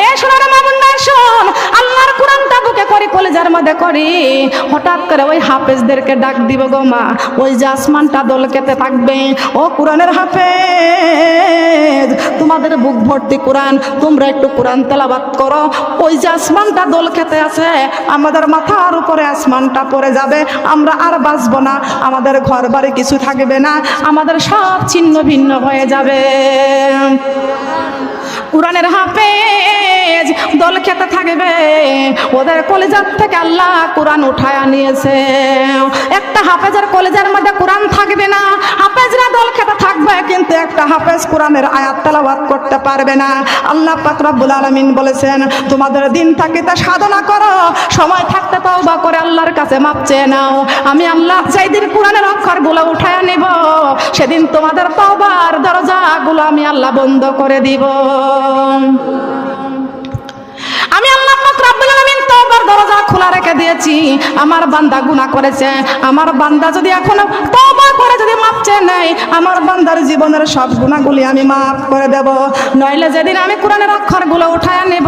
এ শোনার মামুন না শোন, আল্লাহর কোরআনটা বুকে করি, কলিজার মধ্যে করি, হঠাৎ করে ওই হাফেজদেরকে ডাক দিব গো মা, ওই যে আসমানটা দোল খেতে থাকবে, ও কোরআনের হাফেজ তোমাদের বুক ভর্তি কোরআন, তোমরা একটু কোরআন তেলাওয়াত করো, ওই যে আসমানটা দোল খেতে আছে, আমাদের মাথার উপরে আসমানটা পড়ে যাবে, আমরা আর বাঁচবো না, আমাদের ঘর বাড়ি কিছু থাকবে না, আমাদের সব ছিন্ন ভিন্ন হয়ে যাবে। কোরআনের হাফেজ দল খেতে থাকবে, ওদের কলেজার থেকে আল্লাহ কোরআন উঠায়া নিয়েছে। একটা হাফেজের কলেজার মধ্যে কোরআন থাকবে না, হাফেজরা দল খেতে থাকবে, কিন্তু একটা হাফেজ কোরআনের আয়াত তেলাওয়াত করতে পারবে না। আল্লাহ পাক রব্বুল আলামিন বলেছেন, তোমাদের দিন থাকিতে সাধনা করো, সময় থাকতে তওবা করে আল্লাহর কাছে মাপ চেয়ে নাও, আমি আল্লাহ যেদিন কোরআনের অক্ষরগুলো উঠায়া নিব, সেদিন তোমাদের তওবার দরজাগুলো আমি আল্লাহ বন্ধ করে দিব। আমি আল্লাহ পাক রব্বুল আলামিন তওবার দরজা খোলা রেখে দিয়েছি। আমার বান্দা গুনাহ করেছে, আমার বান্দা যদি এখন তওবা করে যদি মাপ চেয়ে নেয়, আমার বান্দার জীবনের সব গুনাহগুলি আমি মাফ করে দেব। নইলে যেদিন আমি কোরআনের অক্ষরগুলো উঠায়া নেব,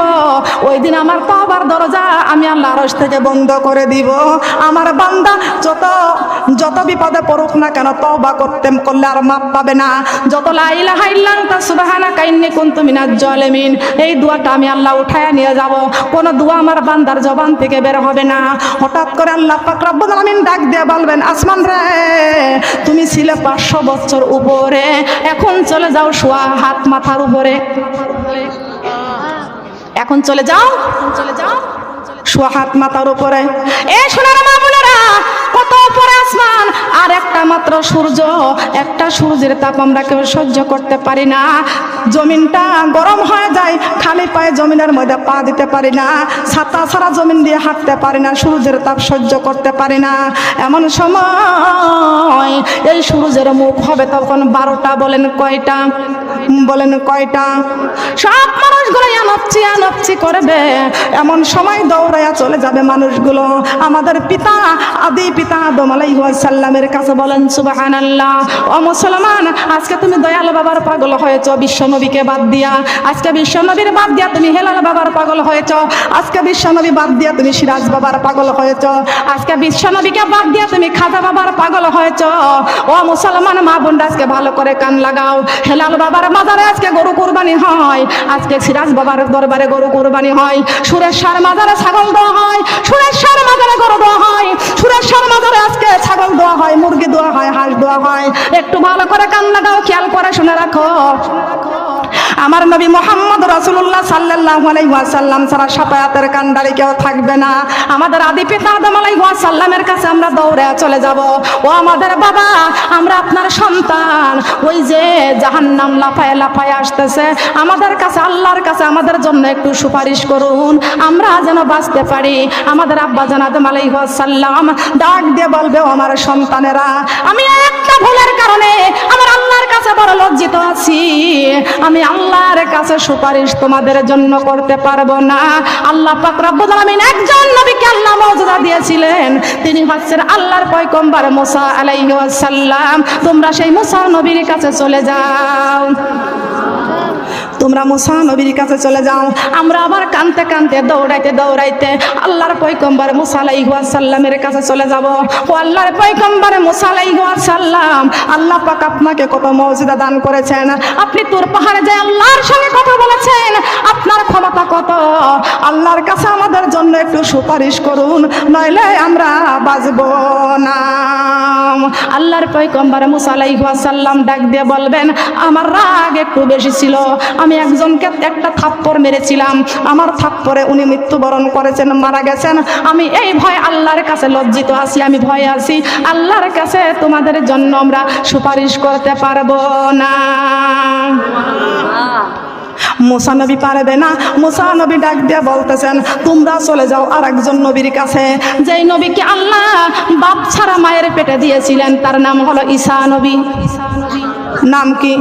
ওই দিন আমার তওবার দরজা আমি আল্লাহ আরশ থেকে বন্ধ করে দিব। আমার বান্দা যত বিপদে পড়ুক না কেন, তওবা করলে আর মাপ পাবে না। যত লা ইলাহা ইল্লা আনতা সুবহানাকা ইন্নী কুনতু মিনাজ জালিমিন, এই দোয়াটা আমি আল্লাহ উঠায়া নিয়ে যাব, কোন দোয়া আমার বান্দার জবান থেকে বের হবে না। হঠাৎ করে আল্লাহ পাক রব্বুল আলামিন ডাক দিয়ে বলবেন, আসমান রে তুমি ছিলে 500 বছর উপরে, এখন চলে যাও শোয়া হাত মাথার উপরে, এখন চলে যাও শোয়া হাত মাথার উপরে। এ সোনার মা বোনেরা, কত উপরে আসমান, আর একটা মাত্র সূর্য, একটা সূর্যের তাপ আমরা কেউ সহ্য করতে পারি না। জমিনটা গরম হয়ে যায়, খালি পায়ে জমিনের মধ্যে পা দিতে পারি না, ছাতা ছাড়া জমিন দিয়ে হাঁটতে পারি না, সূর্যের তাপ সহ্য করতে পারি না। এমন সময় এই সূর্যের মুখ হবে তখন 12টা, বলেন কয়টা? বলেন কয়টা? সব মানুষগুলো আনপচি করবে। এমন সময় দৌড়াইয়া চলে যাবে মানুষগুলো আমাদের পিতা, আদি পিতা আদম আলাইহিস সালামের কাছে। বলেন সুবহানাল্লাহ। ও মুসলমান, আজকে তুমি দয়াল বাবার পাগল হয়েছ বিশ্ব নবীকে বাদ দিয়া, আজকে বিশ্ব নবীর বাদ দিয়া তুমি হেলাল বাবার পাগল হয়েছ, আজকে বিশ্ব নবী বাদ দিয়া তুমি সিরাজ বাবার পাগল হয়েছ, আজকে বিশ্ব নবীকে বাদ দিয়া তুমি খাজা বাবার পাগল হয়েছ। ও মুসলমান মা বোনরা, আজকে ভালো করে কান লাগাও। হেলাল বাবার মাজারে আজকে গরু কুরবানি হয়, আজকে সিরাজ বাবার দরবারে গরু কুরবানি হয়, সুরেশ্বর মাজারে ছাগল দেওয়া হয়, সুরেশ্বর মাজারে গরু দেওয়া হয়, সুরেশ্বর মাজারে আজকে ছাগল দেওয়া হয়, মুরগি দেওয়া হয়, হাঁস দেওয়া হয়। একটু ভালো করে কান লাগাও, খেয়াল করে শুনে রাখো। আমার নবী মুহাম্মদ রাসূলুল্লাহ সাল্লাল্লাহু আলাইহি ওয়াসাল্লাম ছাড়া শাফায়াতের কান্ডারি কেউ থাকবে না। আমাদের আদি পিতা আদম আলাইহিস সালামের কাছে আমরা দৌড়ে চলে যাব। ও আমাদের বাবা, আমরা আপনার সন্তান, ওই যে জাহান্নাম লাফায় লাফায় আসতেছে, আমাদের কাছে আল্লাহর কাছে আমাদের জন্য একটু সুপারিশ করুন, আমরা যেন বাঁচতে পারি। আমাদের আব্বা জান আদম আলাইহিস সালাম ডাক দিয়ে বলবে, ও আমার সন্তানেরা, আমি একটা ভুলের কারণে আমার আল্লাহর কাছে বড় লজ্জিত আছি, আমি আল্লাহর কাছে সুপারিশ তোমাদের জন্য করতে পারবো না। আল্লাহ পাক রব্বুল আলামিন একজন নবীকে আল্লাহ মওজিজা দিয়েছিলেন, তিনি হচ্ছেন আল্লাহর পয়গম্বর মুসা আলাইহিস সালাম। তোমরা সেই মুসা নবীর কাছে চলে যাও, তোমরা মুসা নবীর কাছে চলে যাও। আমরা আবার কানতে কানতে দৌড়াইতে দৌড়াইতে আল্লাহর পয়গম্বর মুসা আলাইহিস সালামের কাছে চলে যাব। ও আল্লাহর পয়গম্বর মুসা আলাইহিস সালাম, আল্লাহ পাক আপনাকে কত মওজিজা দান করেছেন, আপনি তুর পাহাড়ে যে আল্লাহর সঙ্গে কথা বলেছেন, আপনার ক্ষমতা কত। আল্লাহর কাছে আমাদের জন্য একটু সুপারিশ করুন, নইলে আমরা বাঁচবো না। আল্লাহর পয়গম্বর মুসা আলাইহিস সালাম ডাক দিয়ে বলবেন, আমার রাগ একটু বেশি ছিল, আমি একজনকে একটা থাপ্পড় মেরেছিলাম, আমার থাপ্পড়ে উনি মৃত্যুবরণ করেছেন, মারা গেছেন। আমি এই ভয় আল্লাহর কাছে লজ্জিত আছি, আমি ভয়ে আছি, আল্লাহর কাছে তোমাদের জন্য আমরা সুপারিশ করতে পারবো না। মুসা নবী পারবে না। মুসা নবী ডাক দিয়ে বলতেছেন, তোমরা চলে যাও আর একজন নবীর কাছে, যেই নবীকে আল্লাহ বাপ ছাড়া মায়ের পেটে দিয়েছিলেন, তার নাম হলো ঈসা নবী। নাম কি?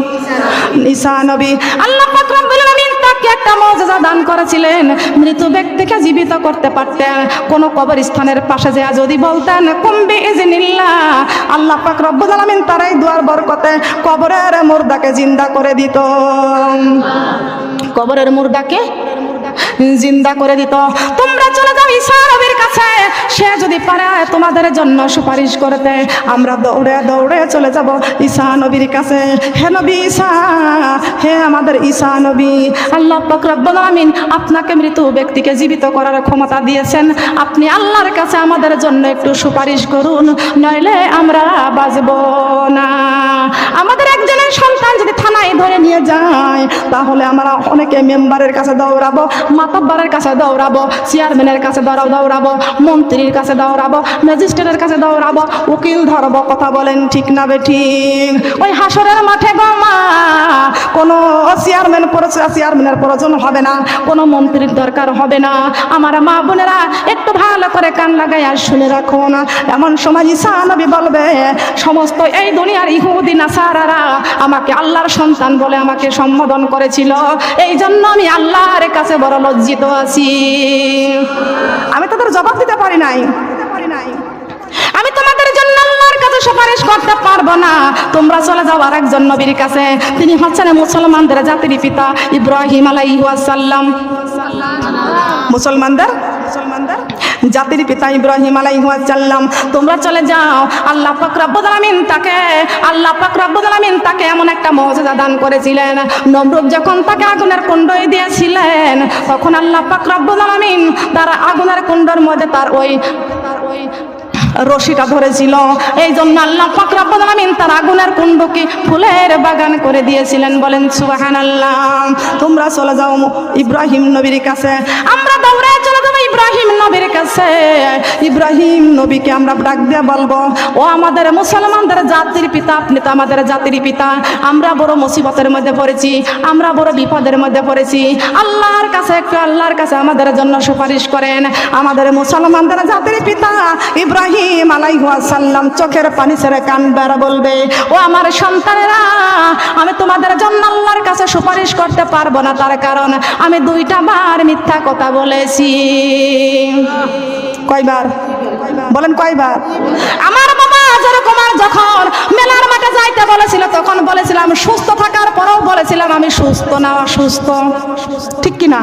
ঈসা নবী। আল্লাহ পাক রব্বুল আলামিন তাকে একটা মওজিজা দান করেছিলেন, মৃত ব্যক্তিকে জীবিত করতে পারতেন। কোন কবরস্থানের পাশে যে যদি বলতেন কুম বিইজনিল্লাহ, আল্লাহ পাক রব্বুল আলামিন তার এই দুয়ার বরকতে কবরের মুর্দাকে জিন্দা করে দিত। কবরের মুর্দাকে জিন্দা করে দিত। তোমরা চলে যাও ঈসা নবীর কাছে, সে যদি পারে তোমাদের জন্য সুপারিশ করতে। আমরা দৌড়ে দৌড়ে চলে যাব ঈসা নবীর কাছে। হে নবী ঈসা, হে আমাদের ঈসা নবী, আল্লাহ পাক রব্বুল আলামিন আপনাকে মৃত ব্যক্তিকে জীবিত করার ক্ষমতা দিয়েছেন। আপনি আল্লাহর কাছে আমাদের জন্য একটু সুপারিশ করুন, নইলে আমরা বাঁচব না। আমাদের একজনের সন্তান যদি থানায় ধরে নিয়ে যায়, তাহলে আমরা অনেকে মেম্বারের কাছে দৌড়াবো, মাতব্বরের কাছে দৌড়াবো, চেয়ারম্যানের কাছে দৌড়াবো, মন্ত্রীর কাছে দৌড়াবো, ম্যাজিস্ট্রেটের কাছে দৌড়াবো, উকিল ধরবো। কথা বলেন ঠিক না বেঠিক? ওই হাসরের মাঠে গো মা, কোনো চেয়ারম্যানের প্রয়োজন হবে না, কোনো মন্ত্রীর দরকার হবে না। আমার মা বোনেরা একটু ভালো করে কান লাগাইয়া শুনে রাখুন। এমন সময় ঈসা নবী বলবে, সমস্ত এই দুনিয়ার ইহুদি নাসারারা আমাকে আল্লাহর সন্তান বলে আমাকে সম্বোধন করেছিল, এই জন্য আমি আল্লাহর কাছে বড় লজ্জিত আছি। আমি তাদের জবাব দিতে পারি নাই, আমি তোমাদের জন্য আল্লাহর কাছে সুপারিশ করতে পারবো না। তোমরা চলে যাও আরেকজন নবীর কাছে, তিনি হচ্ছেন মুসলমানদের জাতির পিতা ইব্রাহিম আলাইহিস সালাম। মুসলমানদের জাতির পিতা ইব্রাহিম আলাইহিস সালাম। তোমরা চলে যাও, আল্লাহ পাক রব্বুল আলামিন তাকে এমন একটা মুজিজা দান করেছিলেন। নমরুদ যখন তাকে আগুনের কুণ্ডে দিয়েছিলেন, তখন আল্লাহ পাক রব্বুল আলামিন তার আগুনের কুণ্ডের মধ্যে তার ওই রশিটা ধরেছিল। এই জন্য আল্লাহ পাক রব্বুল আলামিন তার আগুনের কুণ্ডকে ফুলের বাগান করে দিয়েছিলেন। বলেন সুবহানাল্লাহ। তোমরা চলে যাও ইব্রাহিম নবীর কাছে। আমরা দৌড়ে চলে যাবো ইব্রাহিম নবীর কাছে। ইব্রাহিম নবীকে আমরা ডাক দিয়ে বলবো, ও আমাদের মুসলমানদের জাতির পিতা, আপনি তো আমাদের জাতির পিতা। আমরা বড় মুসিবতের মধ্যে পড়েছি, আমরা বড় বিপদের মধ্যে পড়েছি। আল্লাহর কাছে আমাদের জন্য সুপারিশ করেন। আমাদের মুসলমানদের জাতির পিতা ইব্রাহিম আলাইহিস সালাম চোখের পানি ছেড়ে কান্দার বলবে, ও আমার সন্তানেরা, আমি তোমাদের জন্য আল্লাহর কাছে সুপারিশ করতে পারবো না, তার কারণ আমি 2টা বার মিথ্যা কথা বলেছি। কয়বার বলেন? কয়বার? আমার বাবা কুমার যখন মেলার মাঠে যাইতে বলেছিল, তখন বলেছিলাম সুস্থ থাকার পরেও বলেছিলাম আমি সুস্থ না অসুস্থ, ঠিক কিনা?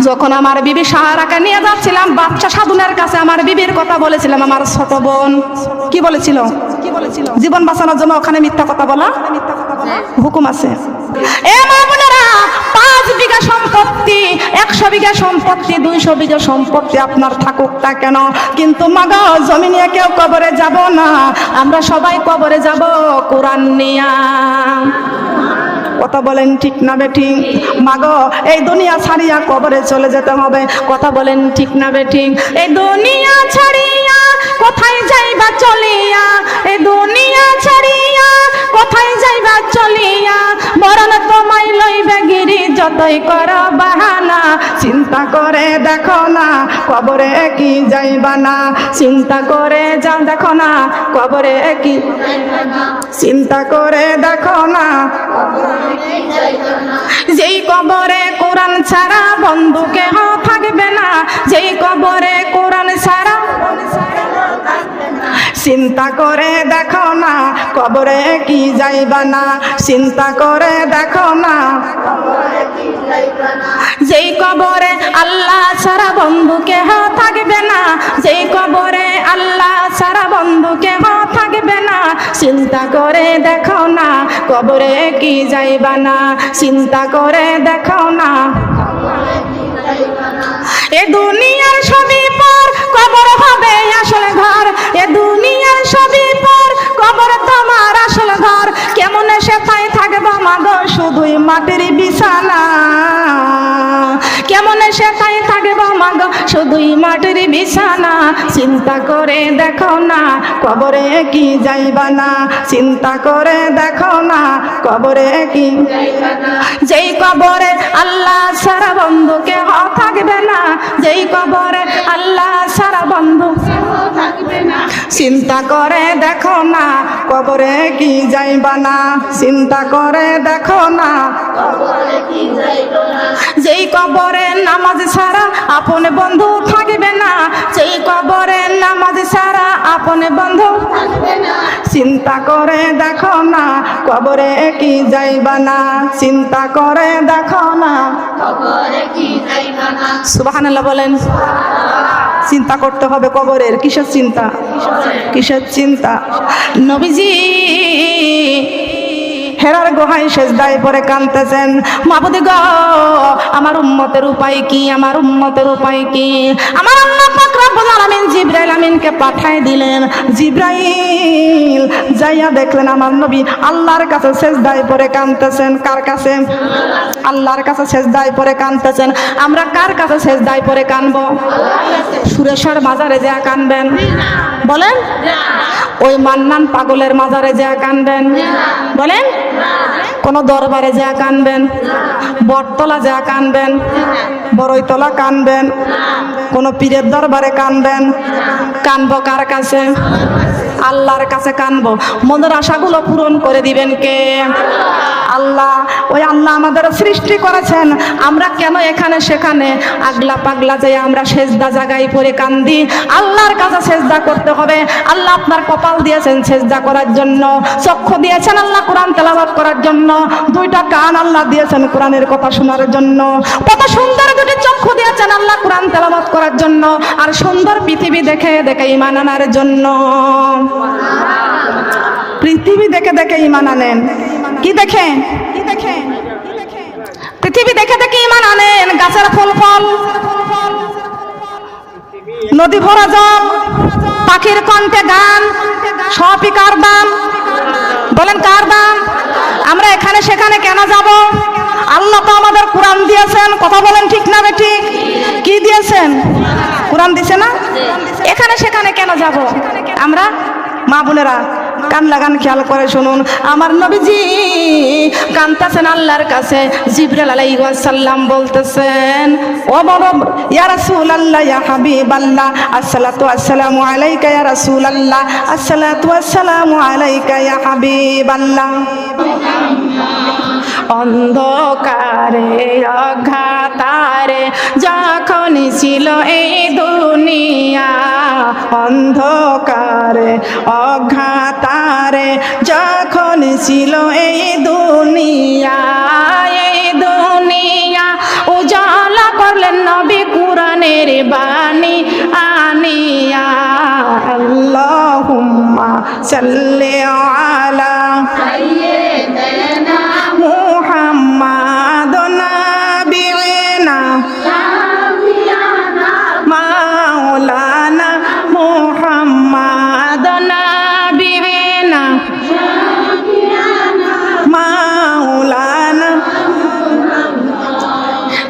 যখন আমার বিবি সাহারাকে নিয়ে যাচ্ছিলাম বাচ্চা সাধুনের কাছে, আমার বিবির কথা বলেছিলাম আমার ছোট বোন। কি বলেছিল? জীবন বাঁচানোর জন্য ওখানে মিথ্যা কথা বলা হুকুম আছে। এ মা বোনেরা, 5 বিঘা সম্পত্তি, 100 বিঘা সম্পত্তি, 200 বিঘা সম্পত্তি আপনার থাকুক না কেন, কিন্তু মাগো জমিনে কেউ কবরে যাব না, আমরা সবাই কবরে যাব কোরআন নিয়া। কথা বলেন ঠিক না বেঠিক? মাগো এই দুনিয়া ছাড়িয়া কবরে চলে যেতে হবে। কথা বলেন ঠিক না বেঠিক? এই দুনিয়া ছাড়িয়া কোথায় যাইবা চলিয়া, এই দুনিয়া ছাড়িয়া কোথায় যাইবা চলিয়া, মরণ তোমায় লইবে গিরি যতই করো বাহানা, চিন্তা করে দেখো না কবরে কি যাইবা না, চিন্তা করে যাও দেখো না কবরে কি, চিন্তা করে দেখো না। যেই কবরে কোরআন ছাড়া বন্ধু কেহ থাকবে না, যেই কবরে কোরআন ছাড়া, চিন্তা করে দেখো না কবরে কি যাইবা না, চিন্তা করে দেখো না। যেই কবরে আল্লাহ ছাড়া বন্ধু কেহ থাকবে না, যেই কবরে আল্লাহ ছাড়া বন্ধু কেহ থাকবে না, চিন্তা করে দেখো না কবরে কি যাইবা না, চিন্তা করে দেখো না। এ দুনিয়ার সবই পর, কবর হবে আসল ঘর, এ দুনিয়ার সবই পর, কবর তোমার আসল ঘর। কেমন সেথায় থাকবো মাগো শুধুই মাটির বিছানা, কেমন সেথায় থাকবো মাগো শুধুই মাটির বিছানা, চিন্তা করে দেখো না কবরে কি যাইবা না, চিন্তা করে দেখো না কবরে কি যাইবা না। যেই কবরে আল্লাহ ছাড়া বন্ধু কেহ থাকবে না, যেই কবরে আল্লাহ ছাড়া বন্ধু থাকবে না, চিন্তা করে দেখো না কবরে কি যাইবা না, চিন্তা করে দেখো না কবরে কি যাইবা না। যেই কবরে নামাজ ছাড়া আপন বন্ধু থাকবে না, যেই কবরে নামাজ ছাড়া আপন বন্ধু থাকবে না, চিন্তা করে দেখো না কবরে কি যাইবা না, চিন্তা করে দেখো না কবরে কি যাইবা না। সুবহানাল্লাহ বলেন। চিন্তা করতে হবে কবরের। কিসের চিন্তা? কিসের চিন্তা? নবীজি হেরার গুহায় সেজদায় পড়ে কাঁদতেছেন, মাবুদ গো আমার উম্মতের উপায় কি, আমার উম্মতের উপায় কি? আমার আল্লাহ পাক রব্বুল আলামিন জিবরাইল আমিনকে পাঠায় দিলেন। জিবরাইল যাইয়া দেখলেন আমার নবী আল্লাহর কাছে সেজদায় পড়ে কাঁদতেছেন। কার কাছে? আল্লাহর কাছে সেজদায় পড়ে কাঁদতেছেন। আমরা কার কাছে সেজদায় পড়ে কাঁদবো? সুরেশ্বর মাজারে যা কাঁদবেন? বলেন। ওই মান্নান পাগলের মাজারে যা কাঁদবেন? বলেন। কোন দরবারে যা কাঁদবেন? বটতলা যা কাঁদবেন? বড়ইতলা কাঁদবেন? কোন পীরের দরবারে কাঁদবেন? কাঁদবো কার কাছে? আল্লাহর কাছে কাঁদবো। মনের আশাগুলো পূরণ করে দিবেন কে? আল্লাহ। ওই আল্লাহ আমাদের সৃষ্টি করেছেন, আমরা কেন এখানে সেখানে আগলা পাগলা যে আমরা সেজদা জায়গায় পড়ে কান্দি? আল্লাহর কাছে সেজদা করতে হবে। আল্লাহ আপনার কপাল দিয়েছেন সেজদা করার জন্য, চক্ষু দিয়েছেন আল্লাহ কোরআন তেলাওয়াত করার জন্য, দুইটা কান আল্লাহ দিয়েছেন কোরআনের কথা শোনার জন্য, কত সুন্দর দুটি চক্ষু দিয়েছেন আল্লাহ কোরআন তেলাওয়াত করার জন্য, আর সুন্দর পৃথিবী দেখে দেখে ঈমান আনার জন্য। পৃথিবী দেখে দেখে ঈমান আনেন। কি দেখে? পৃথিবী দেখে দেখে ঈমান আনেন। গাছের ফুল ফল, নদী ভরা জল, পাখির কণ্ঠে গান, সবই কার দান? বলেন কার দান? আমরা এখানে সেখানে কেন যাব? আল্লাহ তো আমাদের কোরআন দিয়েছেন। কথা বলেন ঠিক না বেঠিক? কি দিয়েছেন? কোরআন দিছে না? এখানে সেখানে কেন যাব আমরা? মা বোনেরা কান লাগান, খেয়াল করে শুনুন। আমার নবীজি কাঁদতেছেন আল্লাহর কাছে। জিবরাইল আলাইহিস সালাম বলতেছেন, ও বড় ইয়া রাসূলুল্লাহ ইয়া হাবিবাল্লাহ, আসসালাতু ওয়াসসালামু আলাইকা ইয়া রাসূলুল্লাহ, আসসালাতু ওয়াসসালামু আলাইকা ইয়া হাবিবাল্লাহ। অন্ধকারে অঘাতারে যখন ছিল এই দুনিয়া, অন্ধকারে অঘাতারে যখন ছিল এই দুনিয়া, এই দুনিয়া উজালা করলেন নবী কুরআনের বাণী আনিয়া। আল্লাহুম্মা সাল্লি আলা সাইয়্যিদিনা মুহাম্মাদ নাবিয়িনা মাওলানা মুহাম্মাদ নাবিয়িনা মাওলানা।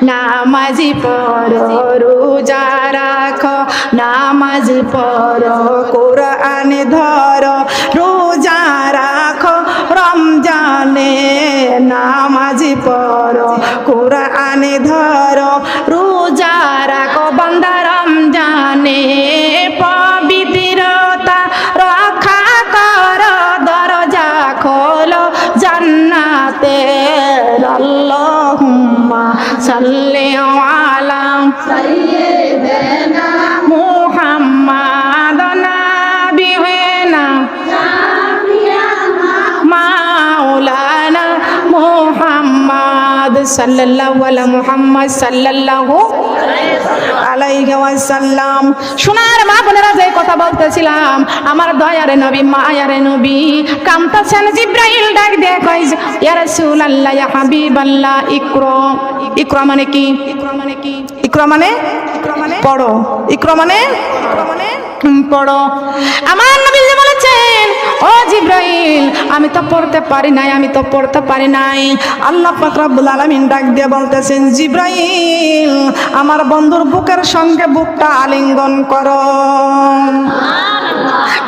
নামাজি পড়ো রোজা রাখো, নামাজ পড়ো কোরআন ধরো, রোজা রাখো রমজানে, নামাজি পড়ো কোরআন ধরো, রোজা রাখো বান্দা রমজানে, পবিত্রতা রক্ষা করো, দরজা খোলো জান্নাতের। আল্লাহুম্মা সাল্লি আলা সাইয়্যিদিনা মুহাম্মাদ নাবিয়িনা মাওলানা মুহাম্মাদ সাল্লাল্লাহু আলা মুহাম্মদ সাল্লাল্লাহু আলাইহি ওয়াসাল্লাম। সোনার মা বোনেরা, যে কথা বলতেছিলাম, আমার দয়ারে নবী মায়ারে নবী কাঁদতেছেন। জিবরাইল ডাক দিয়ে কয়, ইয়া রাসূলুল্লাহ ইয়া হাবিবাল্লাহ, ইকরা। ইকরা মানে কি? ইকরা মানে পড়ো। ইকরা মানে পড়ো। আমার নবী বলেছেন, ও জিবরাইল আমি তো পড়তে পারি নাই, আমি তো পড়তে পারি নাই। আল্লাহ পাক রব্বুল আলামিন ডাক দিয়ে বলতেছেন, জিবরাইল আমার বন্ধুর বুকের সঙ্গে বুকটা আলিঙ্গন করো।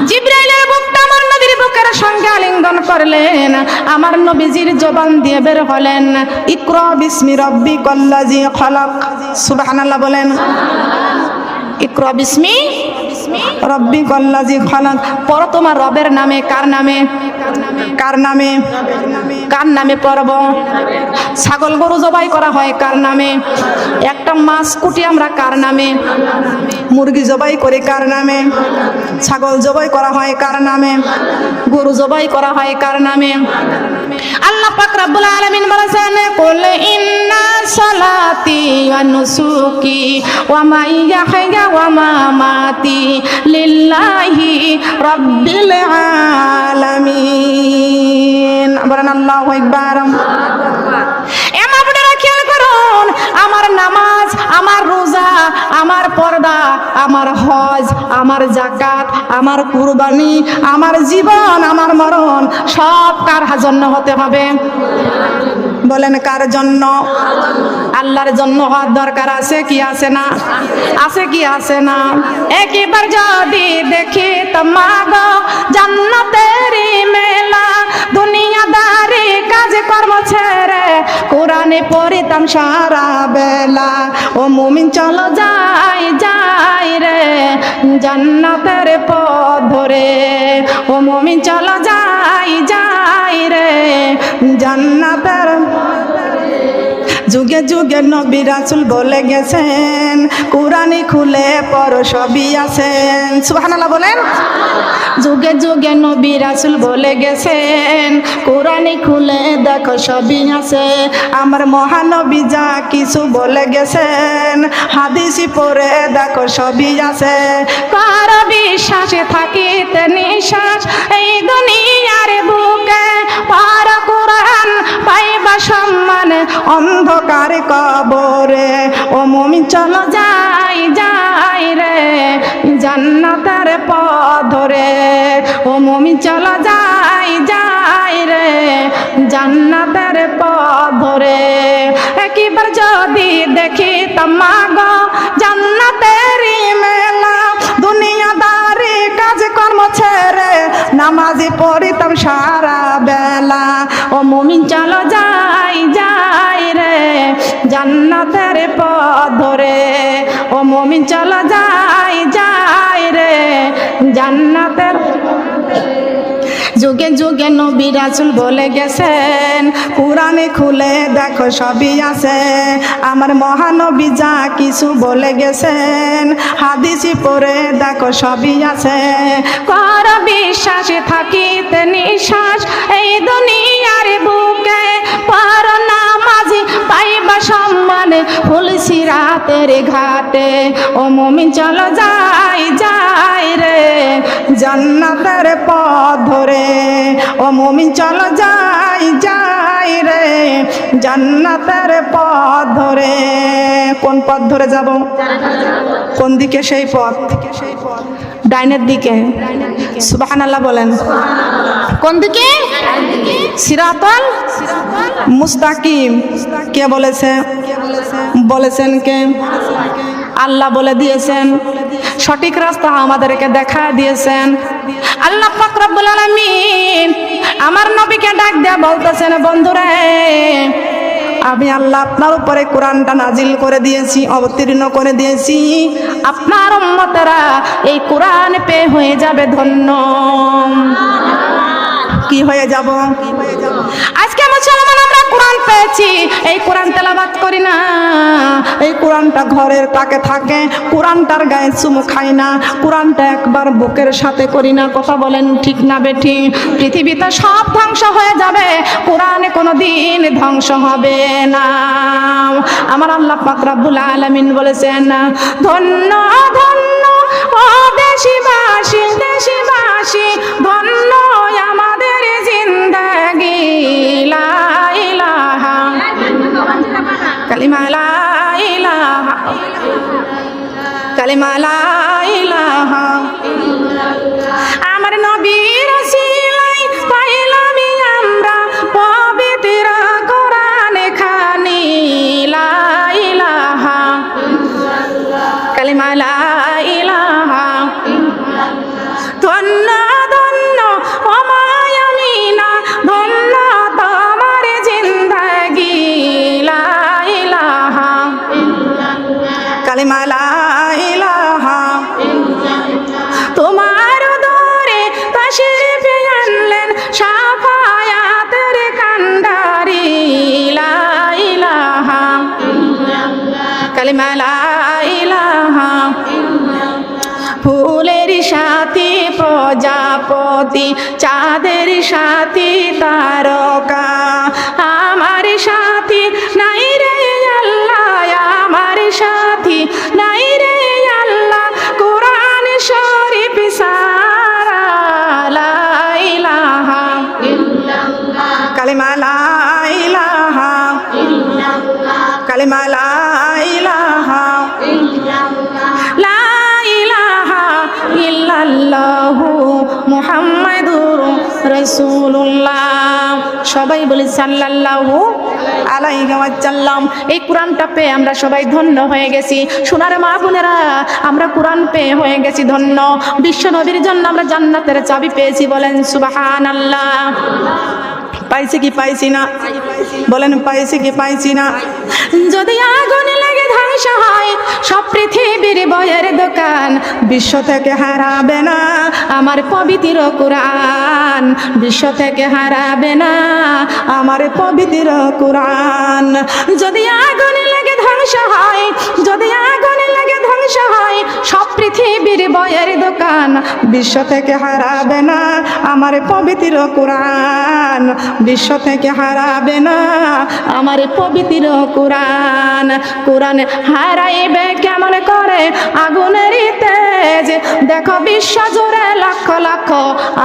জিবরাইলের বুকটা আমার নবীর বুকের সঙ্গে আলিঙ্গন করলেন। আমার নবীজির জবান দিয়ে বের হলেন, ইকরা বিসমি রাব্বিকাল্লাযী খালাক। সুবহানাল্লাহ বলেন। ইকরা বিসমি রাব্বিকাল্লাযী খালাক। পড়ো তোমার রবের নামে। কার নামে? কার নামে? কার নামে পড়ব? ছাগল গরু জবাই করা হয় কার নামে? একটা মাছ কুটি আমরা কার নামে? মুরগি জবাই করে কার নামে? ছাগল জবাই করা হয় কার নামে? গরু জবাই করা হয় কার নামে? আল্লাহ পাক রব্বুল আলামিন বলেছেন কুল ইন্না সালাতি ওয়া নুসুকি ওয়া মাইয়াহিয়া ওয়া মামাতি লিল্লাহি রাব্বিল আলামিন। বলেন আল্লাহু আকবার। আমার নামাজ, আমার রোজা, আমার পর্দা, আমার হজ, আমার যাকাত, আমার কুরবানি, আমার জীবন, আমার মরণ সব কার জন্য হতে হবে? বলেন কার জন্য? আল্লাহর জন্য হওয়ার দরকার আছে কি আছে না? আছে কি আছে না? একবার যদি দেখি তোমাগো জান্নাতেরই মেলা, দুনিয়াদারি কাজ কর্ম ছেড়ে কোরআনে পড়িতাম সারা বেলা। ও মুমিন চলো যাই যাই রে জান্নাতের পথ ধরে, ও মুমিন চলো যাই যাই রে জান্নাতের। যুগে যুগে নবী রাসূল বলে গেছেন, কুরআনি খুলে পড়ো সবই আছেন। সুবহানাল্লাহ বলেন। যুগে যুগে নবী রাসূল বলে গেছেন, কুরআনি খুলে দেখো সবই আছে। আমার মহানবী যা কিছু বলে গেছেন, হাদিসি পড়ে দেখো সবই আছে। কার বিশ্বাসে থাকিতে নিঃশ্বাস এই দুনিয়ার বুকে, পার কুরআন পাইবা সম্মান অন্ধকার কবরে। ও মুমিন চলো যাই যাই রে জান্নাতের পথ ধরে, ও মুমিন চলো যাই যাই রে জান্নাতের পথ ধরে। একবার যদি দেখি তোমাগো জান্নাতেরই মেলা, দুনিয়াদারি কাজ কর্ম ছেড়ে নামাজি পড়িতাম সারা বেলা। ও মুমিন চলো যাই যাই রে জান্নাতের পথ ধরে, ও মুমিন চলো যাই যাই রে জান্নাতের। যুগে যুগে নবী রাসূল বলে গেছেন, কুরআনে খুলে দেখো সবই আছে। আমার মহানবী যা কিছু বলে গেছেন, হাদিসি পড়ে দেখো সবই আছে। কর বিশ্বাসে থাকিতে নিঃশ্বাস এই দুনিয়ার বুকে, পর নামাজি পাইবা সম্মান ফুল সিরাতের ঘাটে। ও মুমিন চলো যাই যাই রে জান্নাতের পথ ধরে, ও মুমিন চলো যাই যাই রে জান্নাতের পথ ধরে। কোন পথ ধরে যাব? কোন দিকে সেই পথ? ডাইনের দিকে। সুবহানাল্লাহ বলেন। কোন দিকে? সিরাতাল মুস্তাকিম। কে বলেছে? বলেছেন কে? আল্লাহ বলে দিয়েছেন। সঠিক রাস্তা আমাদেরকে দেখা দিয়েছেন আল্লাহ পাক রব্বুল আলামিন। আমার নবীকে ডাক দেয়া বলতেছেন, বন্ধুরে আমি আল্লাহ আপনার উপরে কোরআনটা নাজিল করে দিয়েছি, অবতীর্ণ করে দিয়েছি। আপনার উম্মতেরা এই কোরআন পেয়ে হয়ে যাবে ধন্য। কি হয়ে যাব? আজকে মুসলমান আমরা কোরআন পেয়েছি, এই কোরআন তেলাওয়াত করি না, এই কোরআনটা ঘরের তাকে থাকে, কোরআনটার গায়ে চুমু খাই না, কোরআনটা একবার বুকের সাথে করি না। কথা বলেন ঠিক না বেঠি? পৃথিবীতে সব ধ্বংস হয়ে যাবে, কোরআনে কোনোদিন ধ্বংস হবে না। আমার আল্লাহ পাক রব্বুল আলামিন বলেছেন, ধন্য ধন্য ও দেশবাসী দেশবাসী, ধন্য আমাদের জিন্দেগি। লা ইলাহা কালিমা, লা ইলাহা কালিমা, লা ইলাহা। আমার নবীর ওসিলাই পাইলাম আমরা পবিত্র কোরআন খানি। লা ইলাহা কালিমা, লা ইলাহা। ধন্য ধন্য ও মায়ামিনা, ধন্য তোমার জিন্দেগি। লা ইলাহা কালিমা, লা ইলাহা। তোমার দরে তাশরিফ আনলেন শাফায়াতের কান্ডারি। লা ইলাহা কালিমা, লা ইলাহা। ফুলের সাথী প্রজাপতি, চাঁদের সাথী তারকা, আমার সাথী নাই রে আল্লাহ, আমার সাথী নাই রে আল্লাহ, কোরআন শরীফ সারা, লা ইলাহা ইল্লাল্লাহ, কালিমা লা ইলাহা ইল্লাল্লাহ, কালিমা লা ইলাহা ইল্লাল্লাহ, লা ইলাহা ইল্লাল্লাহু মুহাম্মাদুর রাসূলুল্লাহ। সবাই বলি সাল্লাল্লাহু আলাইহি ওয়াসাল্লাম। এই কোরআনটা পেয়ে আমরা সবাই ধন্য হয়ে গেছি। সোনার মা বোনেরা, আমরা কোরআন পেয়ে হয়ে গেছি ধন্য। বিশ্ব নবীর জন্য আমরা জান্নাতের চাবি পেয়েছি, বলেন সুবহানাল্লাহ। পাইছি কি পাইছি না? বলেন পাইছি কি পাইছি না? যদি আগুন লেগে ধ্বংস হয় সব পৃথিবীর বইয়ের দোকান, বিশ্ব থেকে হারাবে না আমার পবিত্র কোরআন, বিশ্ব থেকে হারাবে না আমার পবিত্র কোরআন। যদি আগুন লেগে ধ্বংস হয়, যদি আগুন লেগে ধ্বংস হয় সব পৃথিবীর বইয়ের দোকান, বিশ্ব থেকে হারাবে না আমার পবিত্র কোরআন, বিশ্ব থেকে হারাবে না আমার পবিত্র কোরআন। কোরআন হারাইবে কেমন করে আগুনের তেজ, দেখো বিশ্ব জুড়ে লক্ষ লক্ষ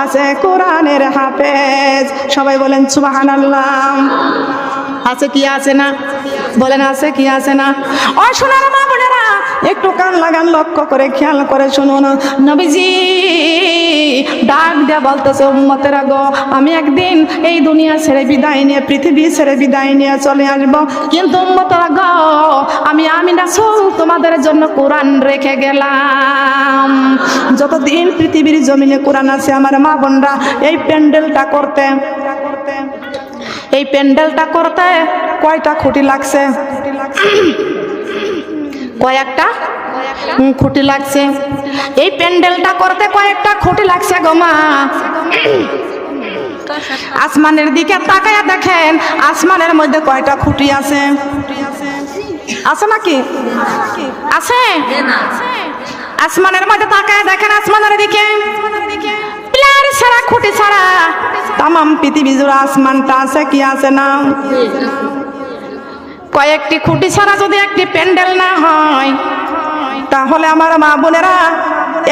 আছে কোরআনের হাফেজ। সবাই বলেন সুবহানাল্লাহ। আছে কি আছে না? বলেন আছে কি আছে না? ও সোনার মা বোনেরা, একটু কান লাগান, লক্ষ্য করে খেয়াল করে শুনুন। নবীজি ডাক দেয়া বলতেছে, উম্মতেরা গো, আমি একদিন এই দুনিয়া ছেড়ে বিদায় নিয়ে, পৃথিবী ছেড়ে বিদায় নিয়ে চলে আসব, কিন্তু উম্মতেরা গো, আমি রাসূল তোমাদের জন্য কোরআন রেখে গেলাম। যতদিন পৃথিবীর জমিনে কোরআন আছে আমার মা বোনরা, এই প্যান্ডেলটা করতে, এই প্যান্ডেলটা করতে কয়টা খুঁটি লাগছে? কয়েকটা খুঁটি লাগছে। এই প্যান্ডেলটা করতে কয়েকটা খুঁটি লাগছে গো মা। আসমানের দিকে তাকায়া দেখেন, আসমানের মধ্যে কয়টা খুঁটি আছে? আছে নাকি? আছে? আসমানের মধ্যে তাকায়া দেখেন, আসমানের দিকে পিলার ছাড়া, খুঁটি ছাড়া তামাম পৃথিবী জুড়ে আসমানটা আছে কি আছে না? কয়েকটি খুঁটি ছাড়া যদি একটি প্যান্ডেল না হয়, তাহলে আমার মা বোনেরা,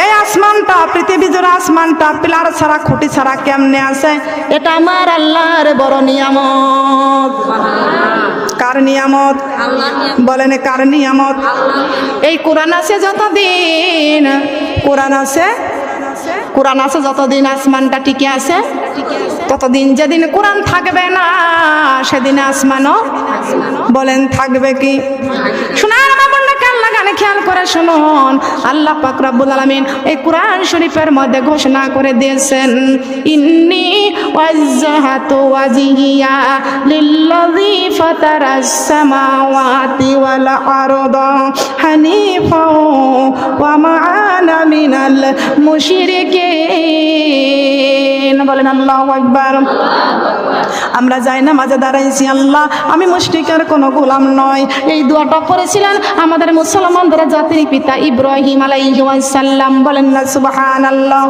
এই আসমানটা, পৃথিবী জুড়ে আসমানটা পিলার ছাড়া, খুঁটি ছাড়া কেমনে আছে? এটা আমার আল্লাহর বড় নিয়ামত। কার নিয়ামত? বলেন কার নিয়ামত? এই কোরআন আছে যতদিন, কোরআন আছে, কোরআন আছে যতদিন আসমানটা টিকে আছে, ততদিন যেদিন কোরআন থাকবে না সেদিন আসমানও, বলেন থাকবে কি? শোনার মা বোনরা, কান লাগানে খেয়াল করে শুনুন। আল্লাহ পাক রব্বুল আলামিন এই কোরআন শরীফের মধ্যে ঘোষণা করে দিয়েছেন, ইন্নী ওয়াজ্জাহাতু ওয়াজহিয়া লিল্লাযী ফাতারাস সামাওয়াতি ওয়াল আরদা হানিফাও ওয়া মা আনা মিনাল মুশরিকিন। বলেন আল্লাহু আকবার। আমরা যাই না মাঝে দাঁড়াইছি, আল্লাহ আমি মুশরিকের কোনো গোলাম নয়। এই দোয়াটা করেছিলেন আমাদের মুসলমানদের জাতির পিতা ইব্রাহিম আলাইহিস সালাম। বলেন না সুবহানাল্লাহ।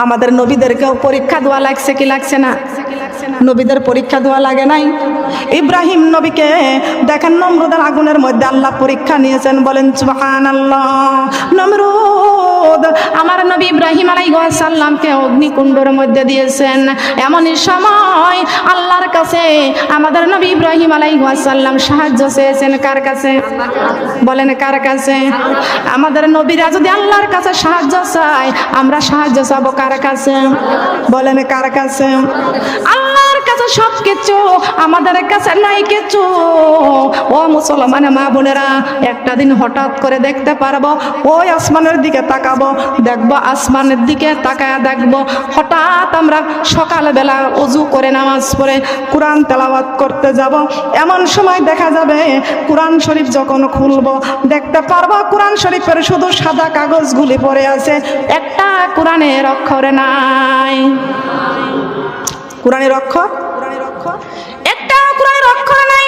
আমাদের নবীদেরকেও পরীক্ষা দেওয়া লাগছে কি লাগছে না? নবীদের পরীক্ষা দেওয়া লাগে নাই? ইব্রাহিম নবীকে দেখেন নমরুদের আগুনের মধ্যে আল্লাহ পরীক্ষা নিয়েছেন, বলেন সুবহানাল্লাহ। নমরুদ আমার নবী ইব্রাহিম আলাইহিস সালামকে অগ্নিকুণ্ডের মধ্যে দিয়েছেন। এমনই সময় আল্লাহর কাছে আমাদের নবী ইব্রাহিম আলাইহিস সালাম সাহায্য চেয়েছেন। কার কাছে? বলেন কার কাছে? আমাদের নবীরা যদি আল্লাহর কাছে সাহায্য চায়, আমরা সাহায্য চাবো কার কাছে? বলেন কার কাছে? আল্লাহর কাছে সবকিছু, আমাদের কাছে নাই কিছু। ও মুসলমান মা বোনেরা, একটা দিন হঠাৎ করে দেখতে পারবো, ওই আসমানের দিকে তাকাবো, দেখবো আসমানের দিকে তাকায় দেখবো হঠাৎ আমরা সকালবেলা ওযু করে নামাজ পড়ে কোরআন তেলাওয়াত করতে যাব। এমন সময় দেখা যাবে কোরআন শরীফ যখন খুলবো দেখতে পারবো কোরআন শরীফের শুধু সাদা কাগজগুলি পড়ে আছে, একটা কোরআনের অক্ষর নাই। কোরআনের অক্ষর একটা, কোরআনের অক্ষর নাই।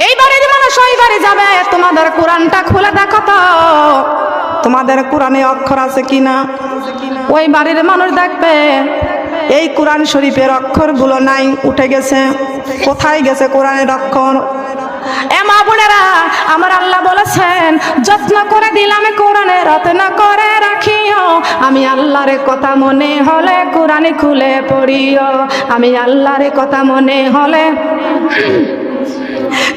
এইবারে মানুষ ওইবারে যাবে, তোমার তোমাদের কোরআনটা খুলে দেখো তো তোমাদের কোরআনে অক্ষর আছে কিনা। ওই বাড়ির মানুষ দেখবে এই কোরআন শরীফের অক্ষরগুলো নাই, উঠে গেছে। কোথায় গেছে কোরআনের অক্ষর? এ মা বোনেরা, আমার আল্লাহ বলেছেন যত্ন করে দিলাম কোরআনে রত্ন করে রাখিও, আমি আল্লাহর কথা মনে হলে কোরআনে খুলে পড়িও, আমি আল্লাহর কথা মনে হলে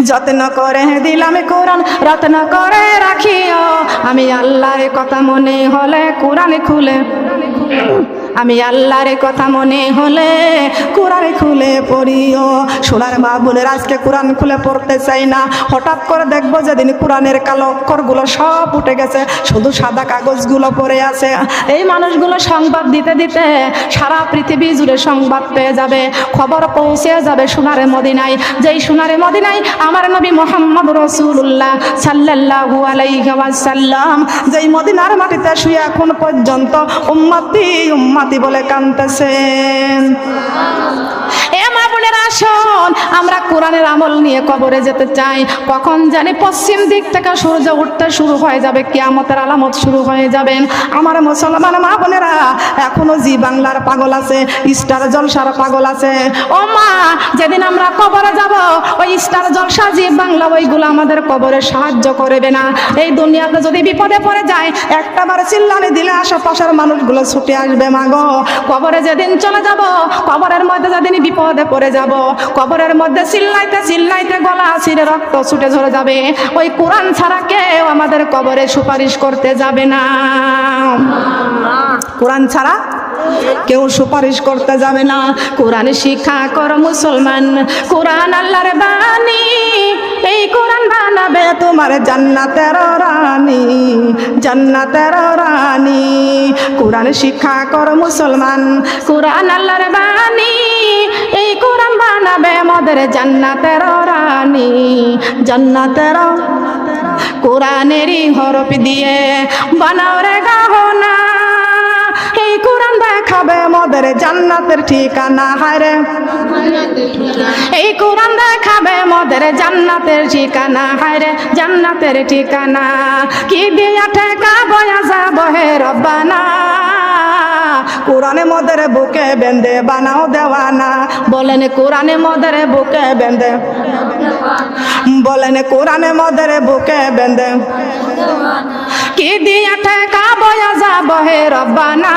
যত্ন করে দিলাম কোরআন রত্ন করে রাখিও, আমি আল্লাহর কথা মনে হলে কোরআনে খুলে, আমি আল্লাহর কথা মনে হলে কোরআন খুলে পড়িও। সোনার মা বোনের আজকে কোরআন খুলে পড়তে চাই না। হঠাৎ করে দেখবো যেদিন কোরআনের কালো অক্ষরগুলো সব উঠে গেছে, শুধু সাদা কাগজগুলো পড়ে আছে। এই মানুষগুলো সংবাদ দিতে দিতে সারা পৃথিবী জুড়ে সংবাদ পেয়ে যাবে, খবর পৌঁছে যাবে সোনারে মদিনায়। যেই সোনারে মদিনায় আমার নবী মুহাম্মদ রাসূলুল্লাহ সাল্লাল্লাহু আলাইহি ওয়াসাল্লাম যেই মদিনার মাটিতে শুয়ে এখন পর্যন্ত উম্মতি উম্মতি বলে কাঁদতেছেন। এ মা বোনেরা শোন, আমরা কোরআনের আমল নিয়ে কবরে যেতে চাই। কখন জানি পশ্চিম দিক থেকে সূর্য উঠতে শুরু হয়ে যাবে, কিয়ামতের আলামত শুরু হয়ে যাবেন। আমার মুসলমান মা বোনেরা, এখনো জি বাংলার পাগল আছে, স্টার জলসার পাগল আছে। ও মা, যেদিন আমরা কবরে যাব ওই স্টার জলসা জি বাংলা ওইগুলো আমাদের কবরে সাহায্য করবে না। এই দুনিয়াতে যদি বিপদে পড়ে যায় একটাবার চিল্লানি দিলে আশেপাশের মানুষগুলো ছুটে আসবে। মাগো, কবরে যেদিন চলে যাব, কবরের মধ্যে যেদিন বিপদে পড়ে যাব, কবরের মধ্যে চিল্লাইতে চিল্লাইতে গলা ছিঁড়ে রক্ত ছুটে ঝরে যাবে, ওই কোরআন ছাড়া কেউ আমাদের কবরে সুপারিশ করতে যাবে না। কোরআন ছাড়া কেউ সুপারিশ করতে যাবে না। কোরআন শিক্ষা কর মুসলমান, কোরআন আল্লাহর বাণী, এই কোরআন বানাবে তোমার জান্নাতের রানী, জান্নাতের রানী। কোরআন শিক্ষা কর মুসলমান, কোরআন আল্লাহর বাণী, এই কোরআন বানাবে আমাদের জান্নাতের রানী, জান্নাতের। কোরআনেরই হরফ দিয়ে বানাও রে গহনা, এই কোরআন দেখাবে আমাদের জান্নাতের ঠিকানা। হায়রে, এই কোরআন দেখাবে আমাদের জান্নাতের ঠিকানা। হায়রে, জান্নাতের ঠিকানা। কি দিয়া ঠেকা বয়া যাব হে রব্বানা, কোরআনে মদের বুকে বেঁধে বানাও দেওয়ানা। বলেন কোরআনে মদের বুকে বেঁধে, বলেন কোরআনে মদের বুকে বেঁধে, কি দিয়া ঠেকা বয়া যাব হে রব্বানা,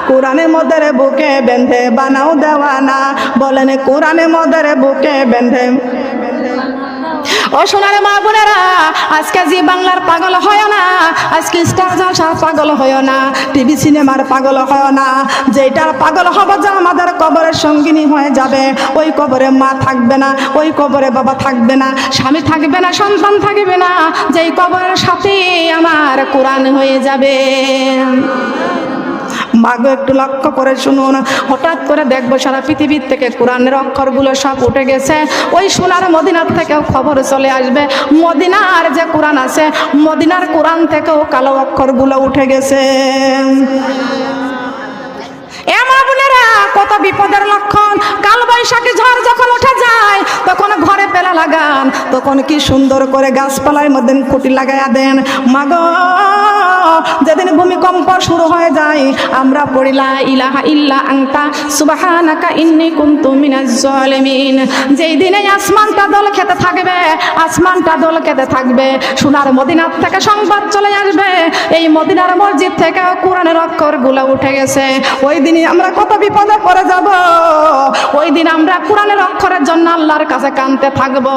কোরআনে মদের বুকে বেঁধে বানাও দেওয়ানা। বলেন কোরআনে মদের বুকে বেঁধে। ও সোনার মা বোনেরা, আজকে জি বাংলার পাগল হয় না, আজকে স্টার জলসার পাগল হয় না, টিভি সিনেমার পাগল হয় না। যেটার পাগল হবে যে আমাদের কবরের সঙ্গিনী হয়ে যাবে, ওই কবরে মা থাকবে না, ওই কবরে বাবা থাকবে না, স্বামী থাকবে না, সন্তান থাকবে না, যেই কবরের সাথে আমার কোরআন হয়ে যাবে। মাগো, একটু লক্ষ্য করে শুনুন। হঠাৎ করে দেখবো সারা পৃথিবীর থেকে কোরআনের অক্ষরগুলো সব উঠে গেছে, ওই সোনার মদিনার থেকেও খবর চলে আসবে মদিনার যে কোরআন আছে, মদিনার কোরআন থেকেও কালো অক্ষরগুলো উঠে গেছে। এ মা বোনেরা, কত বিপদের লক্ষণ। কাল বৈশাখী ঝড় যখন উঠে যায় তখন ঘরে পেলা লাগান, তখন কি সুন্দর করে গাছপালার মধ্যে খুঁটি লাগাইয়া দেন। মাগো, যেদিন ভূমিকম্প শুরু হয়ে যায় আমরা পড়ি লা ইলাহা ইল্লা আনতা সুবহানাকা ইন্নী কুনতু মিনাজ জালিমিন। যেই দিনে আসমানটা দোল খেতে থাকবে, আসমানটা দোল খেতে থাকবে, সোনার মদিনার থেকে সংবাদ চলে আসবে এই মদিনার মসজিদ থেকে কোরআনের অক্ষরগুলো উঠে গেছে। ওই দিনই আমরা কত বিপদে পড়ে যাব, ওই দিন আমরা কোরআনের অক্ষরের জন্য আল্লাহর কাছে কাঁদতে থাকব।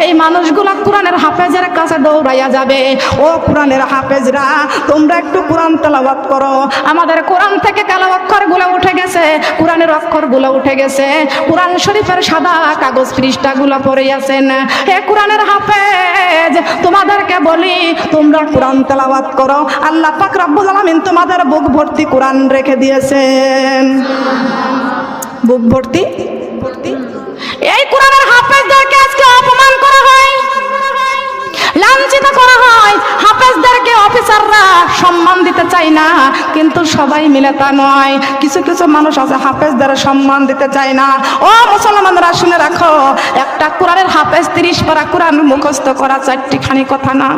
এই মানুষগুলো কোরআনের হাফেজের কাছে দৌড়াইয়া যাবে। ও কোরআনের হাফেজরা, তোমরা একটু কোরআন তেলাওয়াত করো। আমাদের কোরআন থেকে কালো অক্ষরগুলো উঠে গেছে, কোরআনের অক্ষরগুলো উঠে গেছে, কোরআন শরীফের সাদা কাগজ পৃষ্ঠাগুলো পড়ে আছেন। হে কোরআনের হাফেজ, তোমাদেরকে বলি তোমরা কোরআন তেলাওয়াত করো। আল্লাহ পাক রব্বুল আলামিন তোমাদের বুক ভর্তি কোরআন রেখে দিয়েছেন, বুক ভর্তি। এই কোরআনের হাফেজদেরকে আজকে অপমান করা হয়, লাঞ্ছিত করা হয়। হাফেজদেরকে অফিসাররা সম্মান দিতে দিতে চায় না, কিন্তু সবাই মিলে তা নয়। কিছু কিছু মানুষ আছে হাফেজদের সম্মান দিতে চায় না। ও মুসলমানরা শুনে রাখো, একটা কোরআনের হাফেজ 30 পারা কোরআন মুখস্থ করা 4টি কথা না।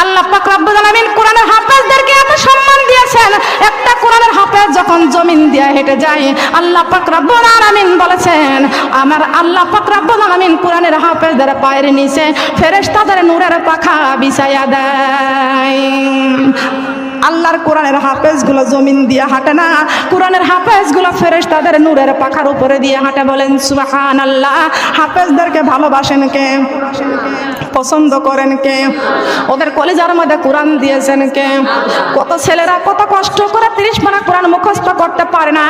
আল্লাহ পাক রব্বুল আলামিন কোরআনের হাফেজদেরকে এত সম্মান দিয়েছেন। একটা কোরআনের হাফেজ যখন জমিন দিয়ে হেঁটে যায়, আল্লাহ পাক রব্বুল আলামিন বলেছেন, আমার আল্লাহ পাক রব্বুল আলামিন কোরআনের হাফেজদের পায়ের নিচে ফেরেশতাদের নূরের পাখা বিছায়া দেয়। আল্লাহর কোরআনের হাফেজগুলো জমিন দিয়ে হাঁটে না, কোরআনের হাফেজগুলো ফেরেশতাদের নূরের পাখার উপরে দিয়ে হাঁটে। বলেন সুবহানাল্লাহ। হাফেজদেরকে ভালোবাসেন কে? পছন্দ করেন কে? ওদের কলিজার মধ্যে কোরআন দিয়েছেন কে? কত ছেলেরা কত কষ্ট করে 30 পারা কোরআন মুখস্থ করতে পারে না,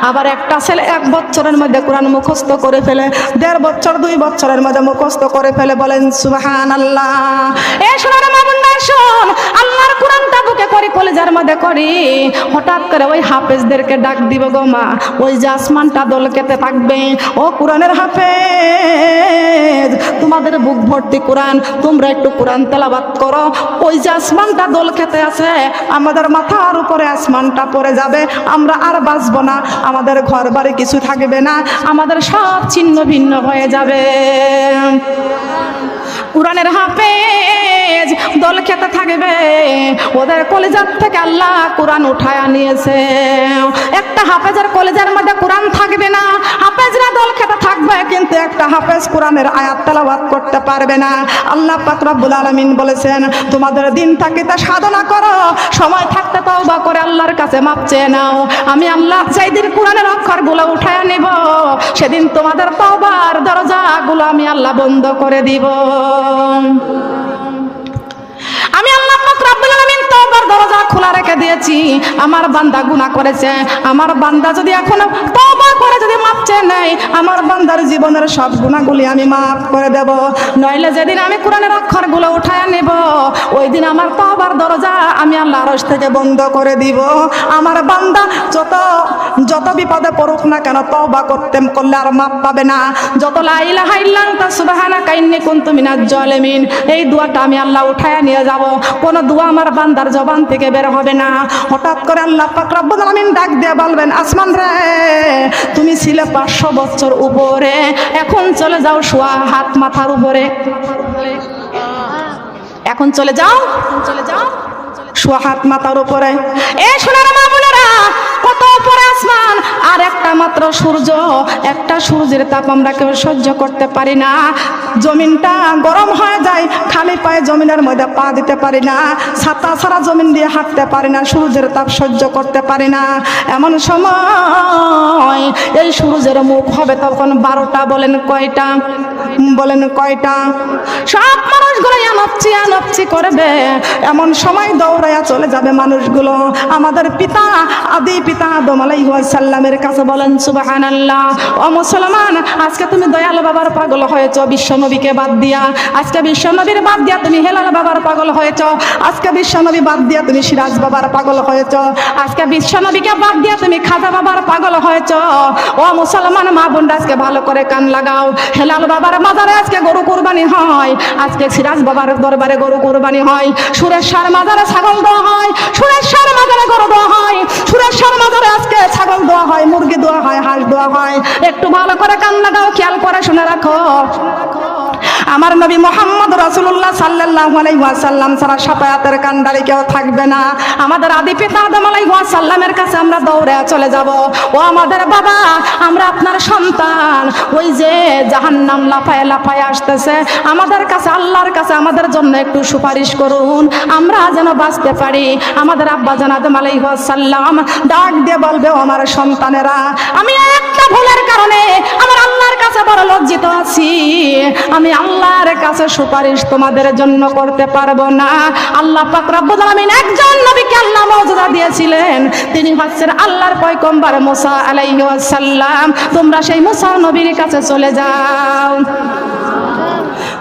আবার একটা ছেলে 1 বছরের মধ্যে কোরআন মুখস্থ করে ফেলে, 1.5 বছর 2 বছরের মধ্যে মুখস্থ করে ফেলে। বলেন সুবহানাল্লাহ। এ শোনার মা বোনরা শোন, আল্লাহর কোরআনটা বুকে করে কলিজার মধ্যে করি, হঠাৎ করে ওই হাফেজদেরকে ডাক দিব গো মা, ওই যে আসমানটা দোলকেতে থাকবে, ও কোরআনের হাফেজ তোমাদের বুক ভর্তি কোরআন, তোমরা একটু কোরআন তেলাওয়াত করো। ওই যে আসমানটা দোল খেতে আছে, আমাদের মাথার উপরে আসমানটা পড়ে যাবে, আমরা আর বাঁচবো না, আমাদের ঘর বাড়ি কিছু থাকবে না, আমাদের সব ছিন্ন ভিন্ন হয়ে যাবে। কোরআনের হাফেজ দল খেতে থাকবে, ওদের কলেজার থেকে আল্লাহ কোরআন উঠায়া নিয়েছে। একটা হাফেজের কলেজার মধ্যে কোরআন থাকবে না, হাফেজরা দল খেতে থাকবে, কিন্তু একটা হাফেজ কোরআনের আয়াত তেলাওয়াত করতে পারবে না। আল্লাহ পাক রব্বুল আলামিন বলেছেন, তোমাদের দিন থাকিতে সাধনা করো, সময় থাকতে তওবা করে আল্লাহর কাছে মাপ চেয়ে নাও। আমি আল্লাহ যেদিন কোরআনের অক্ষরগুলো উঠায়া নিব, সেদিন তোমাদের তওবার দরজাগুলো আমি আল্লাহ বন্ধ করে দিব। আমি আল্লাহ পাক রব্বুল আলামিন তওবার দরজা খোলা রেখে দিয়েছি। আমার বান্দা গুনাহ করেছে, আমার বান্দা যদি এখনো তওবা করে যদি মাপ চেয়ে নেয়, আমার বান্দার জীবনের সব গুনাহগুলি আমি মাফ করে দেব। নইলে যেদিন আমি কোরআনের অক্ষরগুলো উঠায়া নেব, ওই দিন আমার তওবার দরজা আমি আল্লাহর আরশ থেকে বন্ধ করে দিব। আমার বান্দা যত বিপদে পড়ুক না কেন, তওবা করলে আর মাপ পাবে না। যত লা ইলাহা ইল্লা আনতা সুবহানাকা ইন্নী কুনতু মিনাজ জালিমিন, এই দোয়াটা আমি আল্লাহ উঠায়া নিয়ে যাব। কোন দোয়া আমার বান্দার জবান থেকে বের হবে না। হঠাৎ করে আল্লাহ পাক রব্বুল আলামিন ডাক দিয়ে বলবেন, আসমান রে, তুমি ছিলে 500 বছর উপরে, এখন চলে যাও শোয়া হাত মাথার উপরে, এখন চলে যাও শোয়া হাত মাথার উপরে। এ সোনার মা বোনেরা, কত উপরে আসমান, আর একটা মাত্র সূর্য, একটা সূর্যের তাপ আমরা কেউ সহ্য করতে পারি না। জমিনটা গরম হয়ে যায়, খালি পায়ে জমিনের মধ্যে পা দিতে পারি না, ছাতা ছাড়া জমিন দিয়ে হাঁটতে পারি না, সূর্যের তাপ সহ্য করতে পারি না। এমন সময় এই সূর্যের মুখ হবে তখন 12টা। বলেন কয়টা? বলেন কয়টা? সব মানুষগুলো আনপচি করবে। এমন সময় দৌড়াইয়া চলে যাবে মানুষগুলো আমাদের পিতা, আদি পিতা আদম আলাইহিস সালামের কাছে। বলেন সুবহানাল্লাহ। ও মুসলমান, আজকে তুমি দয়াল বাবার পাগল হয়েছ বিশ্বনবীকে বাদ দিয়া, আজকে বিশ্বনবীর বাদ দিয়া তুমি হেলাল বাবার পাগল হয়েছ, আজকে বিশ্বনবী বাদ দিয়া তুমি সিরাজ বাবার পাগল হয়েছ, আজকে বিশ্বনবীকে বাদ দিয়া তুমি খাজা বাবার পাগল হয়েছ। ও মুসলমান মা বোনরা, আজকে ভালো করে কান লাগাও। হেলাল বাবার মাজারে আজকে গরু কুরবানি হয়, আজকে সিরাজ বাবার দরবারে গরু কুরবানি হয়, সুরেশ্বর মাজারে ছাগল দেওয়া হয়, সুরেশ্বর মাজারে গরু দেওয়া হয়, সুরেশ্বর মাজারে আজকে ছাগল দেওয়া হয়, মুরগি দেওয়া হয়, হাঁস দেওয়া হয়। একটু ভালো করে কান লাগাও, খেয়াল করে শুনে রাখো। আমার নবী মুহাম্মদ রাসূলুল্লাহ সাল্লাল্লাহু আলাইহি ওয়াসাল্লাম ছাড়া শাফায়াতের কান্ডারি কেউ থাকবে না। আমাদের আদি পিতা আদম আলাইহিস সালামের কাছে আমরা দৌড়ে চলে যাব। ও আমাদের বাবা, আমরা আপনার সন্তান, ওই যে জাহান্নাম লাফায় লাফায় আসতেছে, আমাদের কাছে আল্লাহর কাছে আমাদের জন্য একটু সুপারিশ করুন, আমরা যেন বাঁচতে পারি। আমাদের আব্বা জান আদম আলাইহিস সালাম ডাক দিয়ে বলবে, ও আমার সন্তানেরা, আমি একটা ভুলের কারণে আমার আল্লাহর কাছে বড় লজ্জিত আছি, আমি আল্লাহর কাছে সুপারিশ তোমাদের জন্য করতে পারবো না। আল্লাহ পাক রব্বুল আলামিন একজন নবীকে আল্লাহ মর্যাদা দিয়েছিলেন, তিনি হচ্ছেন আল্লাহর পয়গম্বর মুসা আলাইহিস সালাম। তোমরা সেই মুসা নবীর কাছে চলে যাও,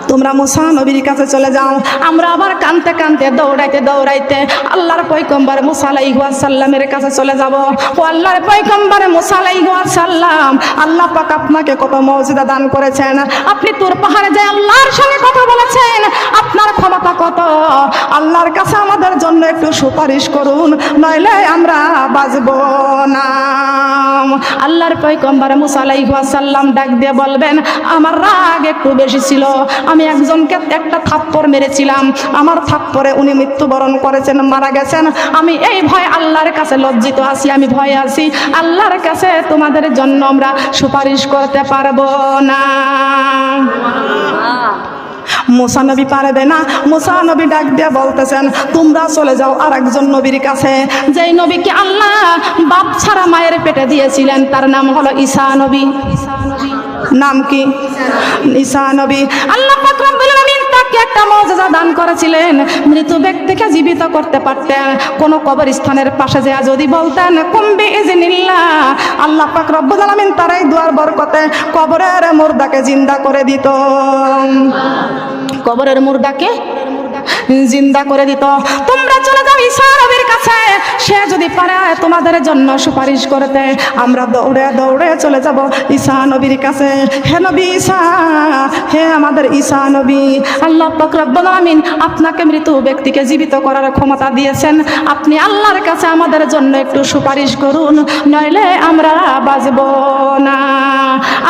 তোমরা মুসা নবীর কাছে চলে যাও। আমরা আবার কানতে কানতে দৌড়াইতে দৌড়াইতে আল্লাহর পয়গম্বর মুসা আলাইহিস সালামের কাছে চলে যাব। ও আল্লাহর পয়গম্বর মুসা আলাইহিস সালাম, আল্লাহ পাক আপনাকে কত মর্যাদা দান করেছেন, আপনি তুর পাহাড়ে যে আল্লাহর সঙ্গে কথা বলেছেন, আপনার ক্ষমতা কত। আল্লাহর কাছে আমাদের জন্য জন্য একটু সুপারিশ করুন, নইলে আমরা বাঁচব না। আল্লাহর পয়গম্বর মুসা আলাইহিস সালাম ডাক দিয়ে বলবেন, আমার রাগ একটু বেশি ছিল, আমি একজনকে একটা থাপ্পড় মেরেছিলাম, আমার থাপ্পড়ে উনি মৃত্যুবরণ করেছেন, মারা গেছেন। আমি এই ভয় আল্লাহর কাছে লজ্জিত আছি, আমি ভয়ে আছি, আল্লাহর কাছে তোমাদের জন্য আমরা সুপারিশ করতে পারবো না। মুসা নবী পারবে না। মুসা নবী ডাক দিয়ে বলতেছেন, তোমরা চলে যাও আর একজন নবীর কাছে, যেই নবীকে আল্লাহ বাপ ছাড়া মায়ের পেটে দিয়েছিলেন, তার নাম হলো ঈসা নবী। নাম কি? ঈসা নবী। আল্লাহ পাক রব্বুল আলামিন তাকে একটা মুজিজা দান করেছিলেন, মৃত ব্যক্তিকে জীবিত করতে পারতেন। কোন কবরস্থানের পাশে যা যদি বলতেন কুম বিইজনিল্লাহ, আল্লাহ পাক রব্বুল আলামিন তার এই দুয়ার বরকতে কবরের মুর্দাকে জিন্দা করে দিত, কবরের মুর্দাকে জিন্দা করে দিত। তোমরা চলে যাও ঈসা নবীর কাছে, সে যদি পারে তোমাদের জন্য সুপারিশ করতে। আমরা দৌড়ে দৌড়ে চলে যাব ঈসা নবীর কাছে। হে নবী ঈসা, হে আমাদের ঈসা নবী, আল্লাহ পাক রব্বুল আলামিন আপনাকে মৃত ব্যক্তিকে জীবিত করার ক্ষমতা দিয়েছেন, আপনি আল্লাহর কাছে আমাদের জন্য একটু সুপারিশ করুন, নইলে আমরা বাঁচব না।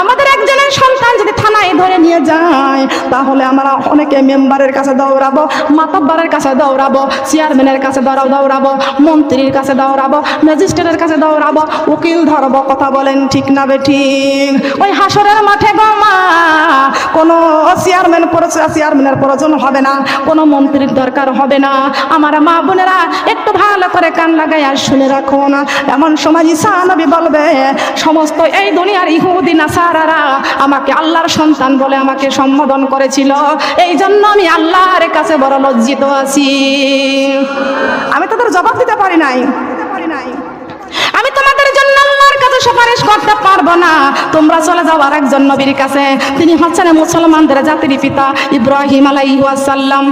আমাদের একজনের সন্তান যদি থানায় ধরে নিয়ে যায়, তাহলে আমরা অনেকে মেম্বারের কাছে দৌড়াবো, মাতব্বরের কাছে দৌড়াবো, চেয়ারম্যানের কাছে দৌড়াবো, মন্ত্রীর কাছে দৌড়াবো, ম্যাজিস্ট্রেটের কাছে দৌড়াবো, উকিল ধরবো। কথা বলেন ঠিক না বেঠিক? ওই হাসরের মাঠে গো মা, কোনো চেয়ারম্যানের প্রয়োজন হবে না, কোনো মন্ত্রীর দরকার হবে না। আমার মা বোনেরা একটু ভালো করে কান লাগাই আর শুনে রাখুন। এমন সময় ঈসা নবী বলবে, সমস্ত এই দুনিয়ার ইহুদি নাসারারা আমাকে আল্লাহর সন্তান বলে আমাকে সম্বোধন করেছিল, এই জন্য আমি আল্লাহর কাছে বড় লজ্জিত আছি। আমি তাদের জবাব দিতে পারি নাই, আমি তোমাদের জন্য আল্লাহর কাছে সুপারিশ করতে পারবো না। তোমরা চলে যাও আর একজন নবীর কাছে, তিনি হচ্ছেন মুসলমানদের জাতির পিতা ইব্রাহিম আলাইহিস সালাম।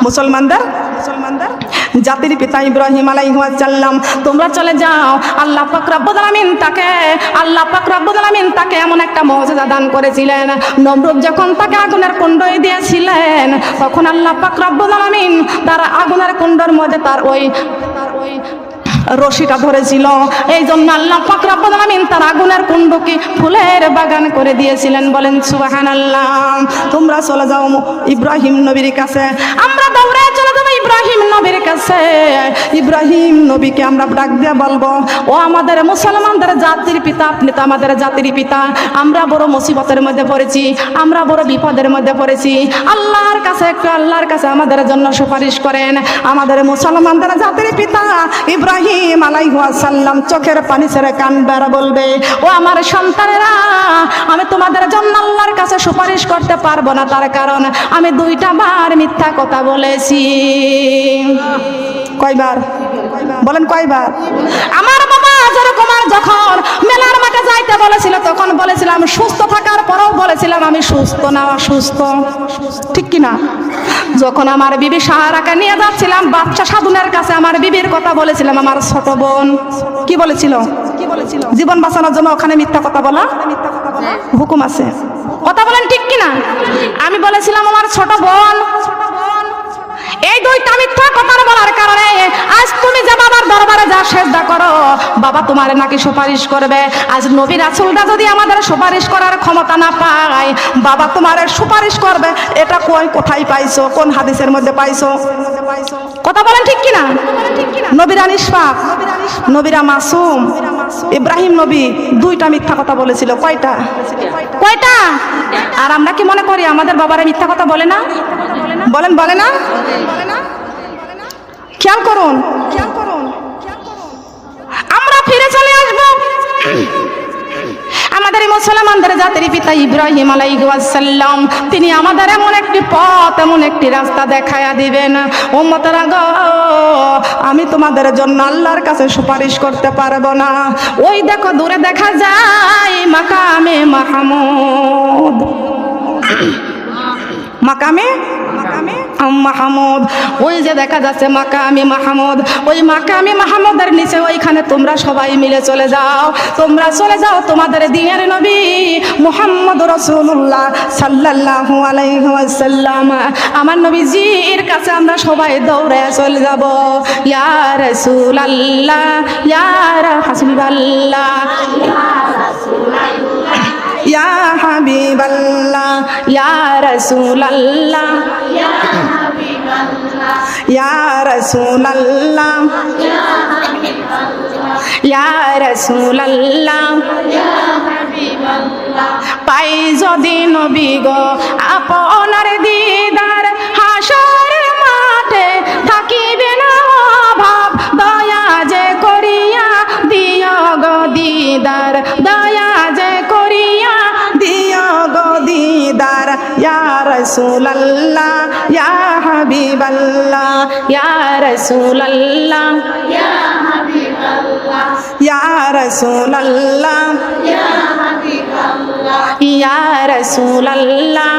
মুসলমানদের জাতির পিতা ইব্রাহিম আলাইহিস সালাম। তোমরা চলে যাও, আল্লাহ পাক রব্বুল আলামিন তাকে এমন একটা মুজিজা দান করেছিলেন, নমরুদ যখন তাকে আগুনের কুণ্ডই দিয়েছিলেন, তখন আল্লাহ পাক রব্বুল আলামিন তার আগুনের কুণ্ডর মধ্যে তার ওই রশিটা ধরেছিল, এই জন্য আল্লাহ পাক রব্বুল আলামিন তার আগুনের কুণ্ডকে ফুলের বাগান করে দিয়েছিলেন। বলেন সুবহানাল্লাহ। তোমরা চলে যাও ইব্রাহিম নবীর কাছে। আমরা দৌড়ে চলে যাবো ইব্রাহিম নবীর কাছে। ইব্রাহিম নবীকে আমরা ডাক দিয়ে বলবো, ও আমাদের মুসলমানদের জাতির পিতা, আপনি তো আমাদের জাতির পিতা, আমরা বড় মুসিবতের মধ্যে পড়েছি, আমরা বড় বিপদের মধ্যে পড়েছি, আল্লাহর কাছে একটু আল্লাহর কাছে আমাদের জন্য সুপারিশ করেন। আমাদের মুসলমানদের জাতির পিতা ইব্রাহিম আলাইহিস সালাম চোখের পানি ছেড়ে কান্দার বলবে, ও আমার সন্তানেরা, আমি তোমাদের জন্য আল্লাহর কাছে সুপারিশ করতে পারবো না, তার কারণ আমি 2টা বার মিথ্যা কথা বলেছি। কয়বার বলেন? কয়বার? আমার বাবা যেরকম যখন মেলার মাঠে যাইতে বলেছিল, তখন বলেছিলাম সুস্থ থাকার পরেও বলেছিলাম আমি সুস্থ না অসুস্থ, ঠিক কিনা? যখন আমার বিবি সাহারাকে নিয়ে যাচ্ছিলাম বাচ্চা সাধুনের কাছে, আমার বিবির কথা বলেছিলাম আমার ছোট বোন। কি বলেছিল? জীবন বাঁচানোর জন্য ওখানে মিথ্যা কথা বলা হুকুম আছে। কথা বলেন ঠিক কিনা? আমি বলেছিলাম আমার ছোট বোন। এই 2টা মিথ্যা কথা বলার কারণে আজ তুমি যে বাবার দরবারে যা সেজদা করো, বাবা তোমার নাকি সুপারিশ করবে। আজ নবী রাসূলরা যদি আমাদের সুপারিশ করার ক্ষমতা না পায়, বাবা তোমার সুপারিশ করবে। এটা কোথায় পাইছো? কোন হাদিসের মধ্যে পাইছো? কথা বলেন ঠিক কিনা? নবীরা নিষ্পাপ, নবীরা মাসুম। ইব্রাহিম নবী 2টা মিথ্যা কথা বলেছিল। কয়টা? আর আমরা কি মনে করি আমাদের বাবারা মিথ্যা কথা বলে না? বলেন, বলে না? খেয়াল করুন, আমরা ফিরে চলে আসবো আমাদের মুসলমানদের জাতির পিতা ইব্রাহিম আলাইহিস সালাম। তিনি আমাদের এমন একটি পথ, এমন একটি রাস্তা দেখায়া দিবেন, উম্মতেরা গো, আমি তোমাদের জন্য আল্লাহর কাছে সুপারিশ করতে পারবো না। ওই দেখো দূরে দেখা যায় মাকামে মাহমুদ। মাকামে মাহমুদ। ওই যে দেখা যাচ্ছে মাকামে মাহমুদ, ওই মাকামে মাহমুদের নিচে ওইখানে তোমরা সবাই মিলে চলে যাও, তোমরা চলে যাও তোমাদের দিনের নবী মুহাম্মদ রাসূলুল্লাহ সাল্লাল্লাহু আলাইহি ওয়াসাল্লাম আমার নবীজির কাছে আমরা সবাই দৌড়ে চলে যাব। ইয়া রাসূলুল্লাহ ইয়া হাসিবাল্লাহ ইয়া হাবিবাল্লাহ ইয়া রাসূলুল্লাহ ইয়া রাসূলুল্লাহ ইয়া রাসূলুল্লাহ পাই যদি নবী গো আপনার দিদার, হাসরের মাঠে থাকিবে না অভাব, দয়া যে করিয়া দিও গো দিদার, দয়া যে করিয়া দিও গো দিদার। ইয়া রাসূলুল্লাহ ইয়া হাবিবাল্লাহ ইয়া রাসূলুল্লাহ ইয়া হাবিবাল্লাহ ইয়া রাসূলুল্লাহ ইয়া হাবিবাল্লাহ ইয়া রাসূলুল্লাহ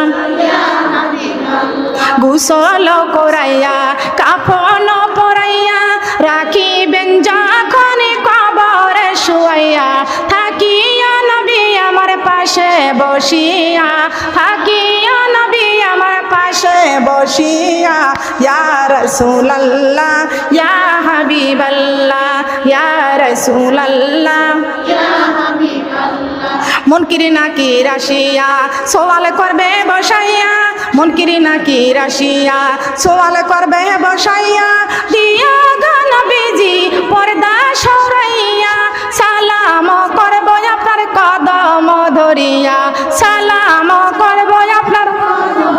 ইয়া হাবিবাল্লাহ গোসল করাইয়া কাফন পরাইয়া রাখিবেন যখন কবরে শুয়াইয়া, থাকিয়া নবী আমার পাশে বসিয়া, থাকিয়া নবী আমার পাশে বসিয়া। ইয়া রাসূলুল্লাহ ইয়া হাবিবাল্লাহ ইয়া রাসূলুল্লাহ ইয়া হাবিবাল্লাহ মুনকির নাকির আসিয়া সওয়াল করবে বসাইয়া, মুনকির নাকির আসিয়া সওয়াল করবে বসাইয়া, দিয়া গো নবীজি পর্দা সরাইয়া, সালাম করব আপনার কদম ধরিয়া, সালাম করব আপনার কদম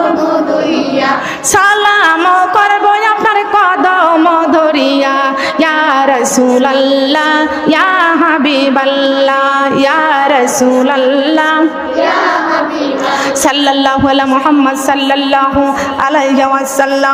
ধরিয়া, সালাম করব আপনার কদম ধরিয়া। ইয়া রাসূলুল্লাহ ইয়া হাবিবাল্লাহ ইয়া রাসূলুল্লাহ ইয়া হাবিবাল্লাহ সাল্লাল্লাহু আলা মুহাম্মদ সাল্লাল্লাহু আলাইহি ওয়াসাল্লাম।